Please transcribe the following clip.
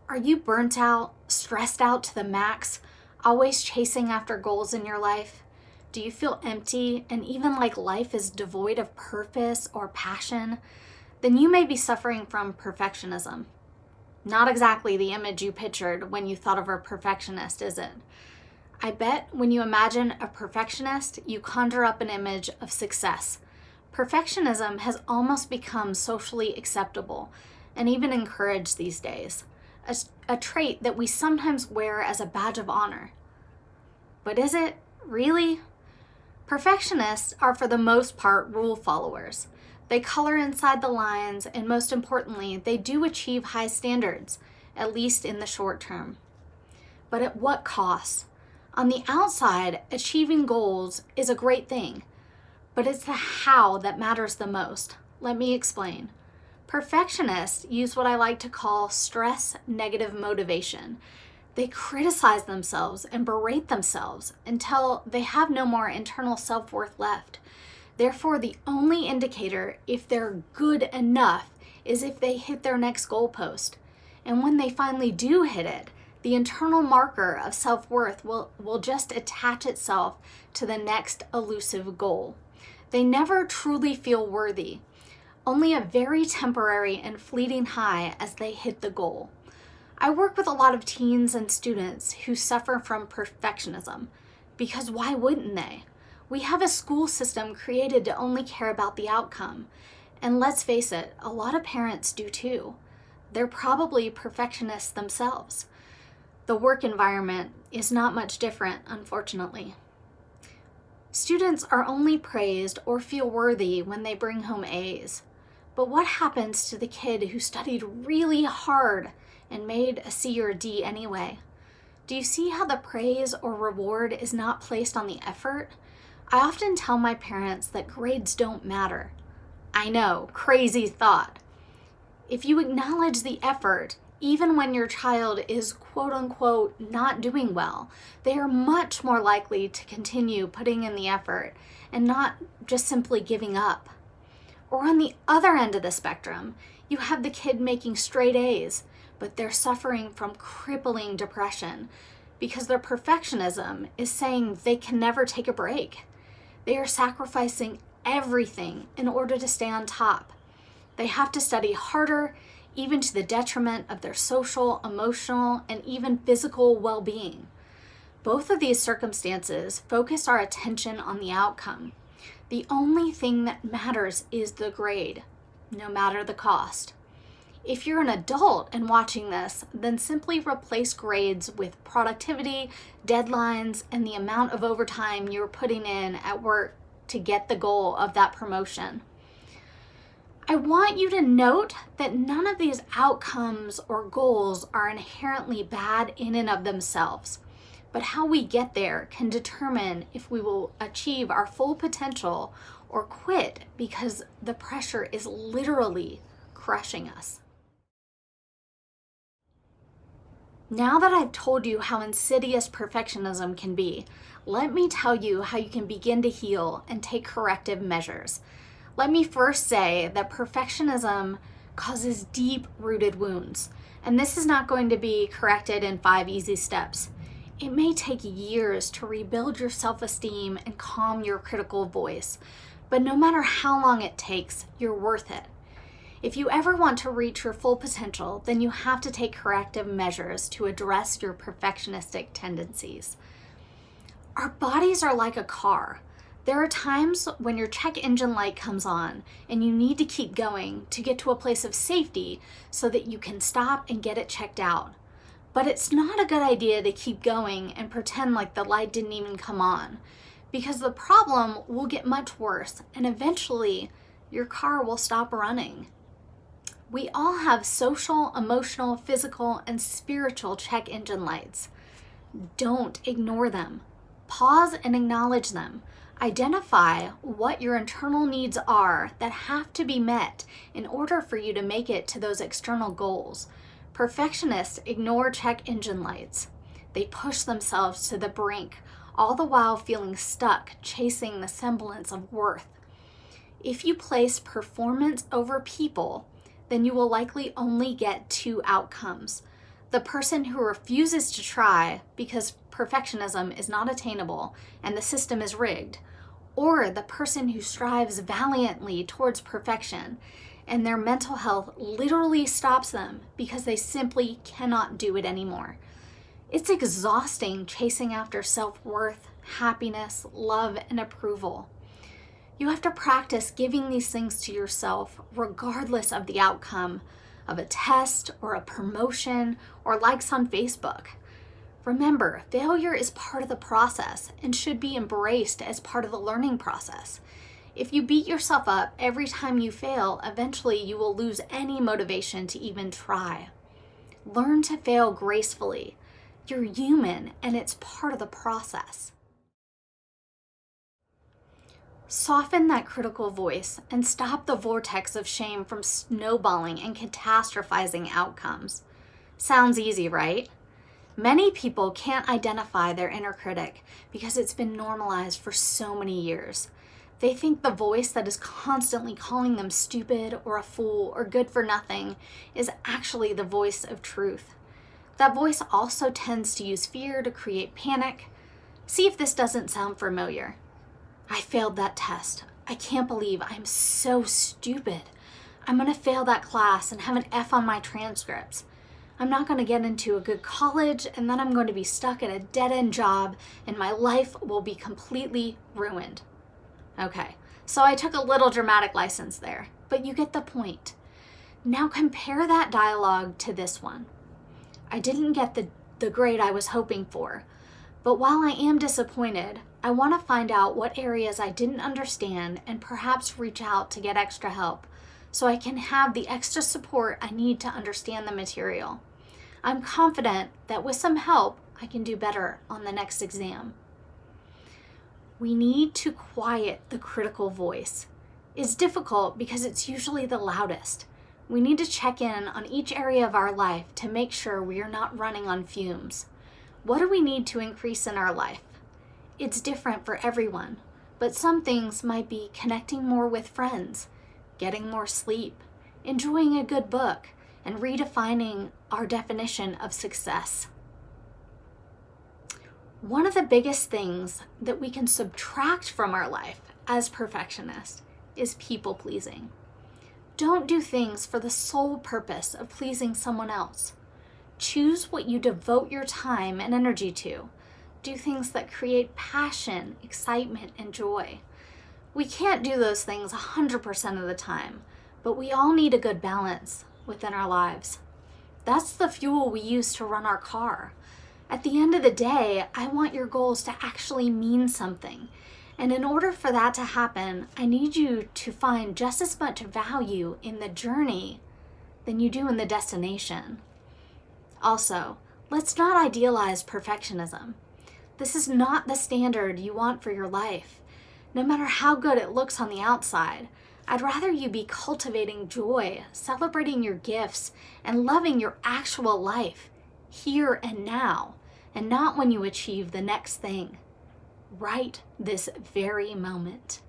Are you burnt out, stressed out to the max, always chasing after goals in your life? Do you feel empty and even like life is devoid of purpose or passion? Then you may be suffering from perfectionism. Not exactly the image you pictured when you thought of a perfectionist, is it? I bet when you imagine a perfectionist, you conjure up an image of success. Perfectionism has almost become socially acceptable and even encouraged these days, a trait that we sometimes wear as a badge of honor. But is it really? Perfectionists are for the most part rule followers. They color inside the lines, and most importantly, they do achieve high standards, at least in the short term. But at what cost? On the outside, achieving goals is a great thing, but it's the how that matters the most. Let me explain. Perfectionists use what I like to call stress negative motivation. They criticize themselves and berate themselves until they have no more internal self-worth left. Therefore, the only indicator if they're good enough is if they hit their next goalpost. And when they finally do hit it, the internal marker of self-worth will just attach itself to the next elusive goal. They never truly feel worthy, only a very temporary and fleeting high as they hit the goal. I work with a lot of teens and students who suffer from perfectionism, because why wouldn't they? We have a school system created to only care about the outcome. And let's face it, a lot of parents do too. They're probably perfectionists themselves. The work environment is not much different, unfortunately. Students are only praised or feel worthy when they bring home A's. But what happens to the kid who studied really hard and made a C or a D anyway? Do you see how the praise or reward is not placed on the effort? I often tell my parents that grades don't matter. I know, crazy thought. If you acknowledge the effort, even when your child is quote unquote not doing well, they are much more likely to continue putting in the effort and not just simply giving up. Or on the other end of the spectrum, you have the kid making straight A's, but they're suffering from crippling depression because their perfectionism is saying they can never take a break. They are sacrificing everything in order to stay on top. They have to study harder, even to the detriment of their social, emotional, and even physical well-being. Both of these circumstances focus our attention on the outcome. The only thing that matters is the grade, no matter the cost. If you're an adult and watching this, then simply replace grades with productivity, deadlines, and the amount of overtime you're putting in at work to get the goal of that promotion. I want you to note that none of these outcomes or goals are inherently bad in and of themselves, but how we get there can determine if we will achieve our full potential or quit because the pressure is literally crushing us. Now that I've told you how insidious perfectionism can be, let me tell you how you can begin to heal and take corrective measures. Let me first say that perfectionism causes deep-rooted wounds, and this is not going to be corrected in 5 easy steps. It may take years to rebuild your self-esteem and calm your critical voice, but no matter how long it takes, you're worth it. If you ever want to reach your full potential, then you have to take corrective measures to address your perfectionistic tendencies. Our bodies are like a car. There are times when your check engine light comes on and you need to keep going to get to a place of safety so that you can stop and get it checked out. But it's not a good idea to keep going and pretend like the light didn't even come on, because the problem will get much worse and eventually your car will stop running. We all have social, emotional, physical, and spiritual check engine lights. Don't ignore them. Pause and acknowledge them. Identify what your internal needs are that have to be met in order for you to make it to those external goals. Perfectionists ignore check engine lights. They push themselves to the brink, all the while feeling stuck, chasing the semblance of worth. If you place performance over people, then you will likely only get 2 outcomes. The person who refuses to try because perfectionism is not attainable and the system is rigged, or the person who strives valiantly towards perfection and their mental health literally stops them because they simply cannot do it anymore. It's exhausting chasing after self-worth, happiness, love, and approval. You have to practice giving these things to yourself regardless of the outcome of a test or a promotion or likes on Facebook. Remember, failure is part of the process and should be embraced as part of the learning process. If you beat yourself up every time you fail, eventually you will lose any motivation to even try. Learn to fail gracefully. You're human and it's part of the process. Soften that critical voice and stop the vortex of shame from snowballing and catastrophizing outcomes. Sounds easy, right? Many people can't identify their inner critic because it's been normalized for so many years. They think the voice that is constantly calling them stupid or a fool or good for nothing is actually the voice of truth. That voice also tends to use fear to create panic. See if this doesn't sound familiar. I failed that test. I can't believe I'm so stupid. I'm going to fail that class and have an F on my transcripts. I'm not going to get into a good college, and then I'm going to be stuck at a dead-end job, and my life will be completely ruined. Okay, so I took a little dramatic license there, but you get the point. Now compare that dialogue to this one. I didn't get the grade I was hoping for, but while I am disappointed, I want to find out what areas I didn't understand and perhaps reach out to get extra help so I can have the extra support I need to understand the material. I'm confident that with some help, I can do better on the next exam. We need to quiet the critical voice. It's difficult because it's usually the loudest. We need to check in on each area of our life to make sure we are not running on fumes. What do we need to increase in our life? It's different for everyone, but some things might be connecting more with friends, getting more sleep, enjoying a good book, and redefining our definition of success. One of the biggest things that we can subtract from our life as perfectionists is people-pleasing. Don't do things for the sole purpose of pleasing someone else. Choose what you devote your time and energy to. Do things that create passion, excitement, and joy. We can't do those things 100% of the time, but we all need a good balance within our lives. That's the fuel we use to run our car. At the end of the day, I want your goals to actually mean something. And in order for that to happen, I need you to find just as much value in the journey than you do in the destination. Also, let's not idealize perfectionism. This is not the standard you want for your life. No matter how good it looks on the outside, I'd rather you be cultivating joy, celebrating your gifts, and loving your actual life, here and now, and not when you achieve the next thing. Right this very moment.